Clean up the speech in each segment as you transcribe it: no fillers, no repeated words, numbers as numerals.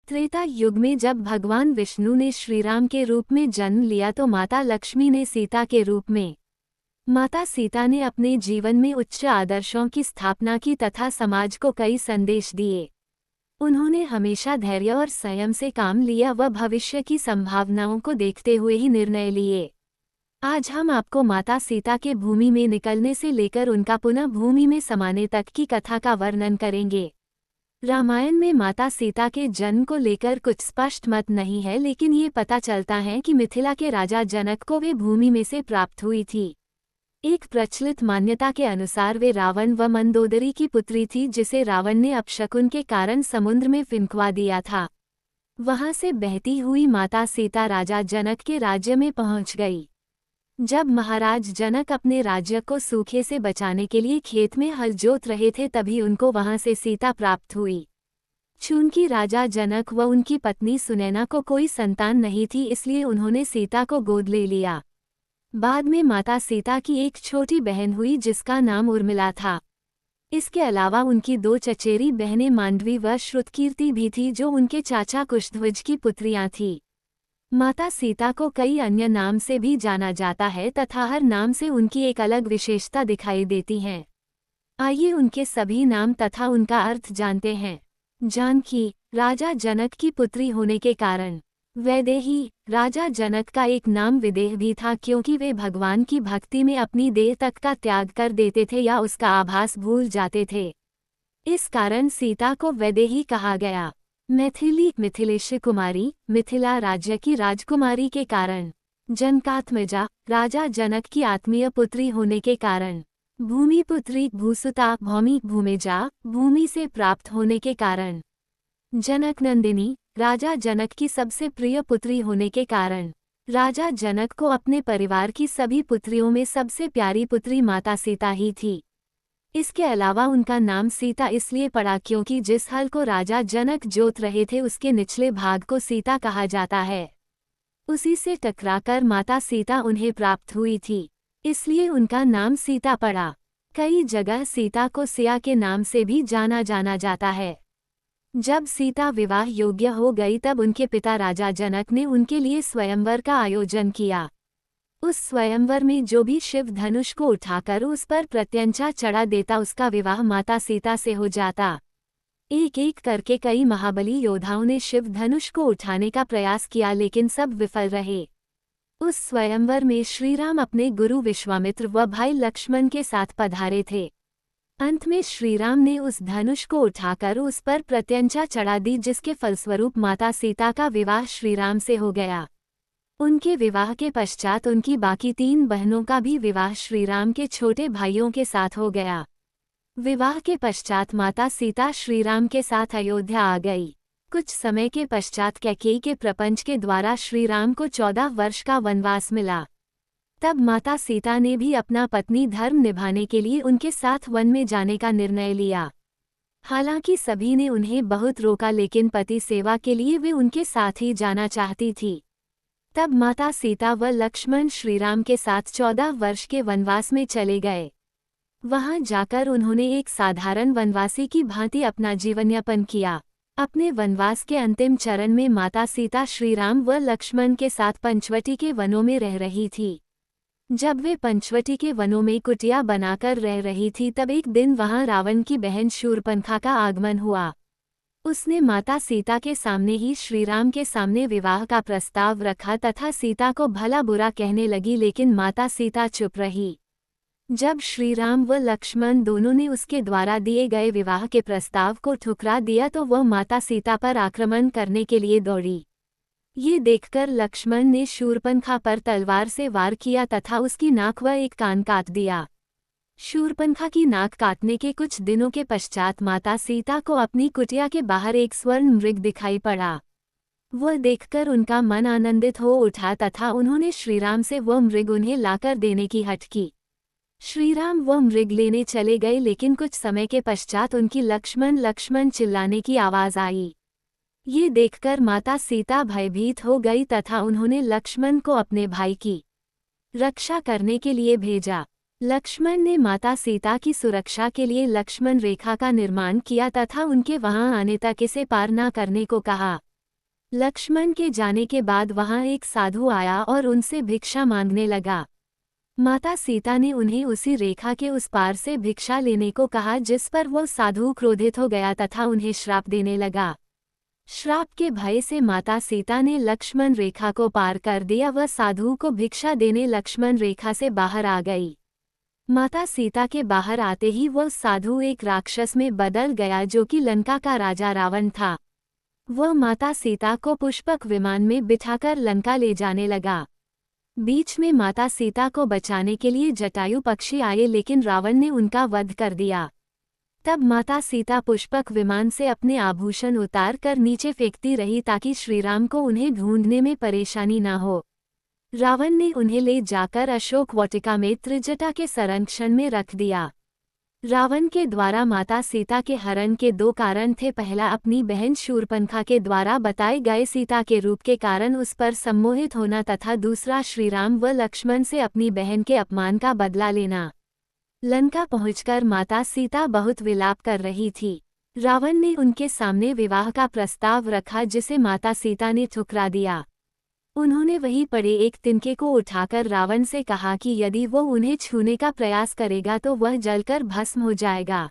त्रेता युग में जब भगवान विष्णु ने श्रीराम के रूप में जन्म लिया तो माता लक्ष्मी ने सीता के रूप में। माता सीता ने अपने जीवन में उच्च आदर्शों की स्थापना की तथा समाज को कई संदेश दिए। उन्होंने हमेशा धैर्य और संयम से काम लिया व भविष्य की संभावनाओं को देखते हुए ही निर्णय लिए। आज हम आपको माता सीता के भूमि में निकलने से लेकर उनका पुनः भूमि में समाने तक की कथा का वर्णन करेंगे। रामायण में माता सीता के जन्म को लेकर कुछ स्पष्ट मत नहीं है, लेकिन ये पता चलता है कि मिथिला के राजा जनक को वे भूमि में से प्राप्त हुई थी। एक प्रचलित मान्यता के अनुसार वे रावण व मंदोदरी की पुत्री थी, जिसे रावण ने अपशकुन के कारण समुद्र में फिंकवा दिया था। वहां से बहती हुई माता सीता राजा जनक के राज्य में पहुंच गई। जब महाराज जनक अपने राज्य को सूखे से बचाने के लिए खेत में हल जोत रहे थे, तभी उनको वहां से सीता प्राप्त हुई। चूंकि राजा जनक व उनकी पत्नी सुनैना को कोई संतान नहीं थी, इसलिए उन्होंने सीता को गोद ले लिया। बाद में माता सीता की एक छोटी बहन हुई जिसका नाम उर्मिला था। इसके अलावा उनकी दो चचेरी बहनें मांडवी व श्रुतकीर्ति भी थी, जो उनके चाचा कुशध्वज की पुत्रियां थीं। माता सीता को कई अन्य नाम से भी जाना जाता है तथा हर नाम से उनकी एक अलग विशेषता दिखाई देती है। आइए उनके सभी नाम तथा उनका अर्थ जानते हैं। जानकी, राजा जनक की पुत्री होने के कारण। वैदेही, राजा जनक का एक नाम विदेह भी था, क्योंकि वे भगवान की भक्ति में अपनी देह तक का त्याग कर देते थे या उसका आभास भूल जाते थे। इस कारण सीता को वैदेही कहा गया। मैथिली, मिथिलेश कुमारी, मिथिला राज्य की राजकुमारी के कारण। जनकात्मजा, राजा जनक की आत्मीय पुत्री होने के कारण। भूमिपुत्री, भूसुता, भौमी, भूमिजा, भूमि से प्राप्त होने के कारण। जनकनंदिनी, राजा जनक की सबसे प्रिय पुत्री होने के कारण। राजा जनक को अपने परिवार की सभी पुत्रियों में सबसे प्यारी पुत्री माता सीता ही थी। इसके अलावा उनका नाम सीता इसलिए पड़ा क्योंकि जिस हल को राजा जनक जोत रहे थे उसके निचले भाग को सीता कहा जाता है। उसी से टकराकर माता सीता उन्हें प्राप्त हुई थी, इसलिए उनका नाम सीता पड़ा। कई जगह सीता को सिया के नाम से भी जाना जाता है। जब सीता विवाह योग्य हो गई तब उनके पिता राजा जनक ने उनके लिए स्वयंवर का आयोजन किया। उस स्वयंवर में जो भी शिव धनुष को उठाकर उस पर प्रत्यंचा चढ़ा देता उसका विवाह माता सीता से हो जाता। एक एक करके कई महाबली योद्धाओं ने शिव धनुष को उठाने का प्रयास किया, लेकिन सब विफल रहे। उस स्वयंवर में श्रीराम अपने गुरु विश्वामित्र व भाई लक्ष्मण के साथ पधारे थे। अंत में श्रीराम ने उस धनुष को उठाकर उस पर प्रत्यंचा चढ़ा दी, जिसके फलस्वरूप माता सीता का विवाह श्रीराम से हो गया। उनके विवाह के पश्चात उनकी बाकी 3 बहनों का भी विवाह श्रीराम के छोटे भाइयों के साथ हो गया। विवाह के पश्चात माता सीता श्रीराम के साथ अयोध्या आ गई। कुछ समय के पश्चात कैकेयी के प्रपंच के द्वारा श्रीराम को 14 वर्ष का वनवास मिला। तब माता सीता ने भी अपना पत्नी धर्म निभाने के लिए उनके साथ वन में जाने का निर्णय लिया। हालांकि सभी ने उन्हें बहुत रोका, लेकिन पति सेवा के लिए वे उनके साथ ही जाना चाहती थी। तब माता सीता व लक्ष्मण श्रीराम के साथ 14 वर्ष के वनवास में चले गए। वहां जाकर उन्होंने एक साधारण वनवासी की भांति अपना जीवनयापन किया। अपने वनवास के अंतिम चरण में माता सीता श्रीराम व लक्ष्मण के साथ पंचवटी के वनों में रह रही थी। जब वे पंचवटी के वनों में कुटिया बनाकर रह रही थी, तब एक दिन वहां रावण की बहन शूर्पणखा का आगमन हुआ। उसने माता सीता के सामने ही श्रीराम के सामने विवाह का प्रस्ताव रखा तथा सीता को भला बुरा कहने लगी, लेकिन माता सीता चुप रही। जब श्रीराम व लक्ष्मण दोनों ने उसके द्वारा दिए गए विवाह के प्रस्ताव को ठुकरा दिया तो वह माता सीता पर आक्रमण करने के लिए दौड़ी। ये देखकर लक्ष्मण ने शूर्पणखा पर तलवार से वार किया तथा उसकी नाक व एक कान काट दिया। शूर्पणखा की नाक काटने के कुछ दिनों के पश्चात माता सीता को अपनी कुटिया के बाहर एक स्वर्ण मृग दिखाई पड़ा। वह देखकर उनका मन आनंदित हो उठा तथा उन्होंने श्रीराम से वह मृग उन्हें लाकर देने की हठ की। श्रीराम वह मृग लेने चले गए, लेकिन कुछ समय के पश्चात उनकी लक्ष्मण लक्ष्मण चिल्लाने की आवाज आई। ये देखकर माता सीता भयभीत हो गई तथा उन्होंने लक्ष्मण को अपने भाई की रक्षा करने के लिए भेजा। लक्ष्मण ने माता सीता की सुरक्षा के लिए लक्ष्मण रेखा का निर्माण किया तथा उनके वहां आने तक इसे पार न करने को कहा। लक्ष्मण के जाने के बाद वहां एक साधु आया और उनसे भिक्षा मांगने लगा। माता सीता ने उन्हें उसी रेखा के उस पार से भिक्षा लेने को कहा, जिस पर वो साधु क्रोधित हो गया तथा उन्हें श्राप देने लगा। श्राप के भय से माता सीता ने लक्ष्मण रेखा को पार कर दिया। वह साधु को भिक्षा देने लक्ष्मण रेखा से बाहर आ गई। माता सीता के बाहर आते ही वह साधु एक राक्षस में बदल गया, जो कि लंका का राजा रावण था। वह माता सीता को पुष्पक विमान में बिठाकर लंका ले जाने लगा। बीच में माता सीता को बचाने के लिए जटायु पक्षी आए, लेकिन रावण ने उनका वध कर दिया। तब माता सीता पुष्पक विमान से अपने आभूषण उतार कर नीचे फेंकती रही, ताकि श्रीराम को उन्हें ढूंढने में परेशानी न हो। रावण ने उन्हें ले जाकर अशोक वाटिका में त्रिजटा के संरक्षण में रख दिया। रावण के द्वारा माता सीता के हरण के दो कारण थे। पहला, अपनी बहन शूर्पणखा के द्वारा बताए गए सीता के रूप के कारण उस पर सम्मोहित होना, तथा दूसरा, श्रीराम व लक्ष्मण से अपनी बहन के अपमान का बदला लेना। लंका पहुंचकर माता सीता बहुत विलाप कर रही थी। रावण ने उनके सामने विवाह का प्रस्ताव रखा, जिसे माता सीता ने ठुकरा दिया। उन्होंने वहीं पड़े एक तिनके को उठाकर रावण से कहा कि यदि वो उन्हें छूने का प्रयास करेगा तो वह जलकर भस्म हो जाएगा।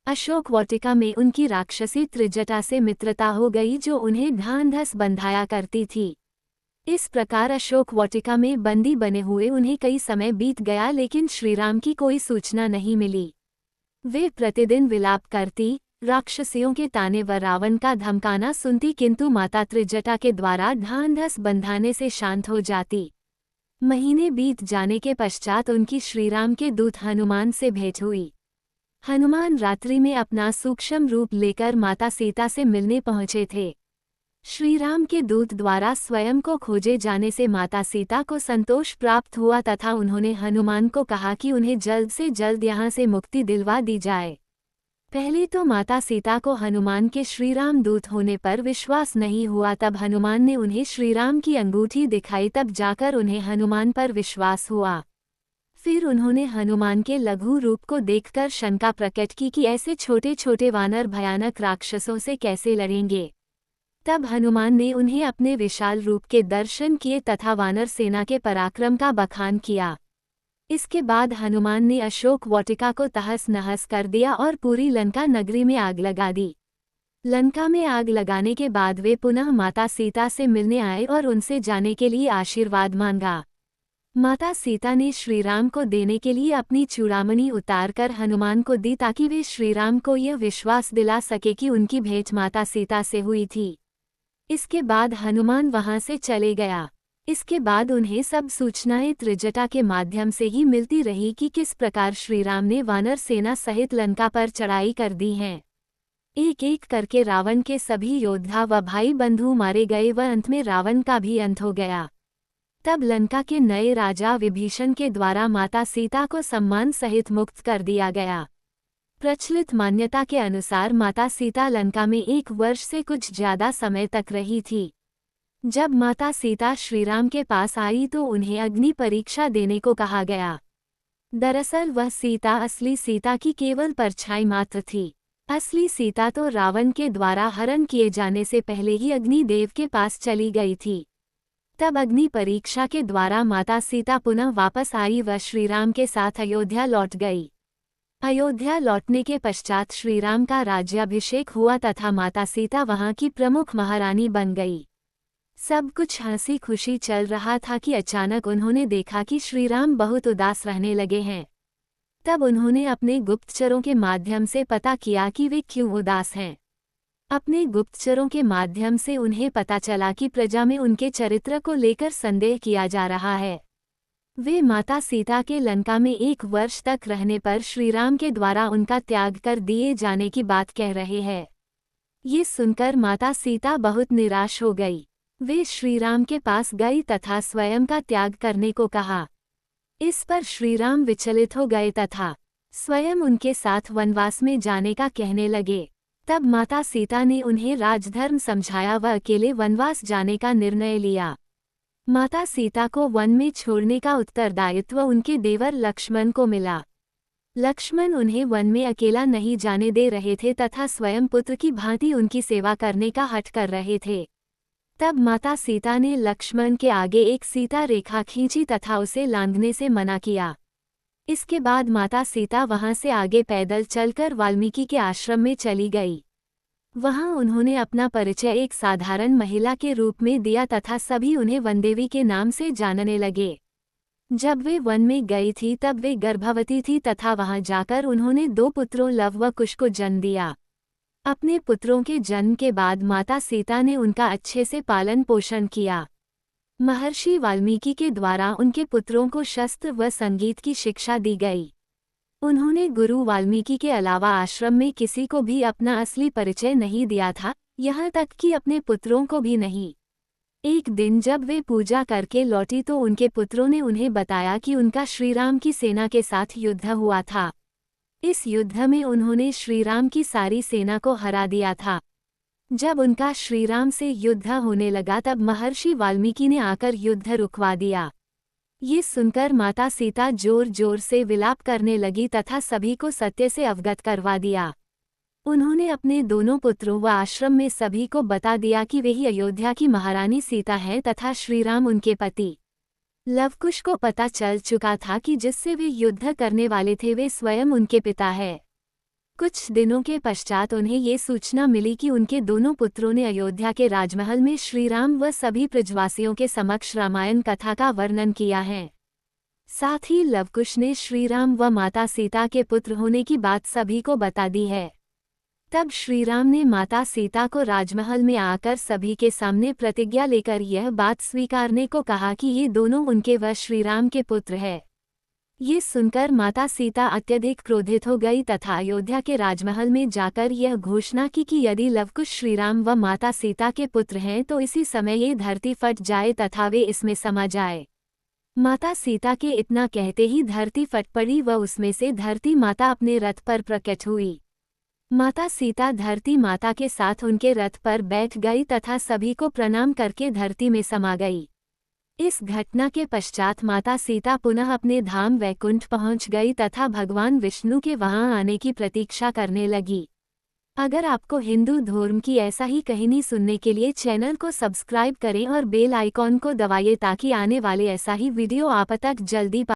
अशोक वाटिका में उनकी राक्षसी त्रिजटा से मित्रता हो गई, जो उन्हें ढांढस बंधाया करती थी। इस प्रकार अशोक वाटिका में बंदी बने हुए उन्हें कई समय बीत गया, लेकिन श्रीराम की कोई सूचना नहीं मिली। वे प्रतिदिन विलाप करती, राक्षसियों के ताने व रावण का धमकाना सुनती, किंतु माता त्रिजटा के द्वारा ढांढस बंधाने से शांत हो जाती। महीने बीत जाने के पश्चात उनकी श्रीराम के दूत हनुमान से भेंट हुई। हनुमान रात्रि में अपना सूक्ष्म रूप लेकर माता सीता से मिलने पहुंचे थे। श्रीराम के दूत द्वारा स्वयं को खोजे जाने से माता सीता को संतोष प्राप्त हुआ, तथा उन्होंने हनुमान को कहा कि उन्हें जल्द से जल्द यहाँ से मुक्ति दिलवा दी जाए। पहले तो माता सीता को हनुमान के श्रीराम दूत होने पर विश्वास नहीं हुआ। तब हनुमान ने उन्हें श्रीराम की अंगूठी दिखाई, तब जाकर उन्हें हनुमान पर विश्वास हुआ। फिर उन्होंने हनुमान के लघु रूप को देखकर शंका प्रकट की कि ऐसे छोटे छोटे वानर भयानक राक्षसों से कैसे लड़ेंगे। तब हनुमान ने उन्हें अपने विशाल रूप के दर्शन किए तथा वानर सेना के पराक्रम का बखान किया। इसके बाद हनुमान ने अशोक वाटिका को तहस नहस कर दिया और पूरी लंका नगरी में आग लगा दी। लंका में आग लगाने के बाद वे पुनः माता सीता से मिलने आए और उनसे जाने के लिए आशीर्वाद मांगा। माता सीता ने श्रीराम को देने के लिए अपनी चूड़ामणि उतारकर हनुमान को दी, ताकि वे श्रीराम को यह विश्वास दिला सके कि उनकी भेंट माता सीता से हुई थी। इसके बाद हनुमान वहां से चले गया। इसके बाद उन्हें सब सूचनाएं त्रिजटा के माध्यम से ही मिलती रही कि किस प्रकार श्रीराम ने वानर सेना सहित लंका पर चढ़ाई कर दी है। एक एक करके रावण के सभी योद्धा व भाई बंधु मारे गए व अंत में रावण का भी अंत हो गया। तब लंका के नए राजा विभीषण के द्वारा माता सीता को सम्मान सहित मुक्त कर दिया गया। प्रचलित मान्यता के अनुसार माता सीता लंका में 1 वर्ष से कुछ ज्यादा समय तक रही थी। जब माता सीता श्रीराम के पास आई तो उन्हें अग्नि परीक्षा देने को कहा गया। दरअसल वह सीता असली सीता की केवल परछाई मात्र थी। असली सीता तो रावण के द्वारा हरण किए जाने से पहले ही अग्निदेव के पास चली गई थी। तब अग्नि परीक्षा के द्वारा माता सीता पुनः वापस आई व श्रीराम के साथ अयोध्या लौट गई। अयोध्या लौटने के पश्चात श्रीराम का राज्याभिषेक हुआ तथा माता सीता वहां की प्रमुख महारानी बन गई। सब कुछ हंसी खुशी चल रहा था कि अचानक उन्होंने देखा कि श्रीराम बहुत उदास रहने लगे हैं। तब उन्होंने अपने गुप्तचरों के माध्यम से पता किया कि वे क्यों उदास हैं। अपने गुप्तचरों के माध्यम से उन्हें पता चला कि प्रजा में उनके चरित्र को लेकर संदेह किया जा रहा है। वे माता सीता के लंका में 1 वर्ष तक रहने पर श्रीराम के द्वारा उनका त्याग कर दिए जाने की बात कह रहे हैं। ये सुनकर माता सीता बहुत निराश हो गई। वे श्रीराम के पास गई तथा स्वयं का त्याग करने को कहा। इस पर श्रीराम विचलित हो गए तथा स्वयं उनके साथ वनवास में जाने का कहने लगे। तब माता सीता ने उन्हें राजधर्म समझाया व अकेले वनवास जाने का निर्णय लिया। माता सीता को वन में छोड़ने का उत्तरदायित्व उनके देवर लक्ष्मण को मिला। लक्ष्मण उन्हें वन में अकेला नहीं जाने दे रहे थे तथा स्वयं पुत्र की भांति उनकी सेवा करने का हठ कर रहे थे। तब माता सीता ने लक्ष्मण के आगे एक सीता रेखा खींची तथा उसे लांघने से मना किया। इसके बाद माता सीता वहां से आगे पैदल चलकर वाल्मीकि के आश्रम में चली गई। वहां उन्होंने अपना परिचय एक साधारण महिला के रूप में दिया तथा सभी उन्हें वनदेवी के नाम से जानने लगे। जब वे वन में गई थी तब वे गर्भवती थी तथा वहां जाकर उन्होंने 2 पुत्रों लव व कुश को जन्म दिया। अपने पुत्रों के जन्म के बाद माता सीता ने उनका अच्छे से पालन पोषण किया। महर्षि वाल्मीकि के द्वारा उनके पुत्रों को शस्त्र व संगीत की शिक्षा दी गई। उन्होंने गुरु वाल्मीकि के अलावा आश्रम में किसी को भी अपना असली परिचय नहीं दिया था, यहाँ तक कि अपने पुत्रों को भी नहीं। एक दिन जब वे पूजा करके लौटी तो उनके पुत्रों ने उन्हें बताया कि उनका श्रीराम की सेना के साथ युद्ध हुआ था। इस युद्ध में उन्होंने श्रीराम की सारी सेना को हरा दिया था। जब उनका श्रीराम से युद्ध होने लगा तब महर्षि वाल्मीकि ने आकर युद्ध रुकवा दिया। ये सुनकर माता सीता जोर जोर से विलाप करने लगी तथा सभी को सत्य से अवगत करवा दिया। उन्होंने अपने दोनों पुत्रों व आश्रम में सभी को बता दिया कि वे ही अयोध्या की महारानी सीता हैं तथा श्रीराम उनके पति। लवकुश को पता चल चुका था कि जिससे वे युद्ध करने वाले थे वे स्वयं उनके पिता है। कुछ दिनों के पश्चात उन्हें ये सूचना मिली कि उनके दोनों पुत्रों ने अयोध्या के राजमहल में श्रीराम व सभी ब्रजवासियों के समक्ष रामायण कथा का वर्णन किया है। साथ ही लवकुश ने श्रीराम व माता सीता के पुत्र होने की बात सभी को बता दी है। तब श्रीराम ने माता सीता को राजमहल में आकर सभी के सामने प्रतिज्ञा लेकर यह बात स्वीकारने को कहा कि ये दोनों उनके व श्रीराम के पुत्र हैं। ये सुनकर माता सीता अत्यधिक क्रोधित हो गई तथा अयोध्या के राजमहल में जाकर यह घोषणा की कि यदि लवकुश श्रीराम व माता सीता के पुत्र हैं तो इसी समय ये धरती फट जाए तथा वे इसमें समा जाए। माता सीता के इतना कहते ही धरती फट पड़ी व उसमें से धरती माता अपने रथ पर प्रकट हुई। माता सीता धरती माता के साथ उनके रथ पर बैठ गई तथा सभी को प्रणाम करके धरती में समा गई। इस घटना के पश्चात माता सीता पुनः अपने धाम वैकुंठ पहुंच गई तथा भगवान विष्णु के वहां आने की प्रतीक्षा करने लगी। अगर आपको हिंदू धर्म की ऐसा ही कहानी सुनने के लिए चैनल को सब्सक्राइब करें और बेल आइकॉन को दबाइए ताकि आने वाले ऐसा ही वीडियो आप तक जल्दी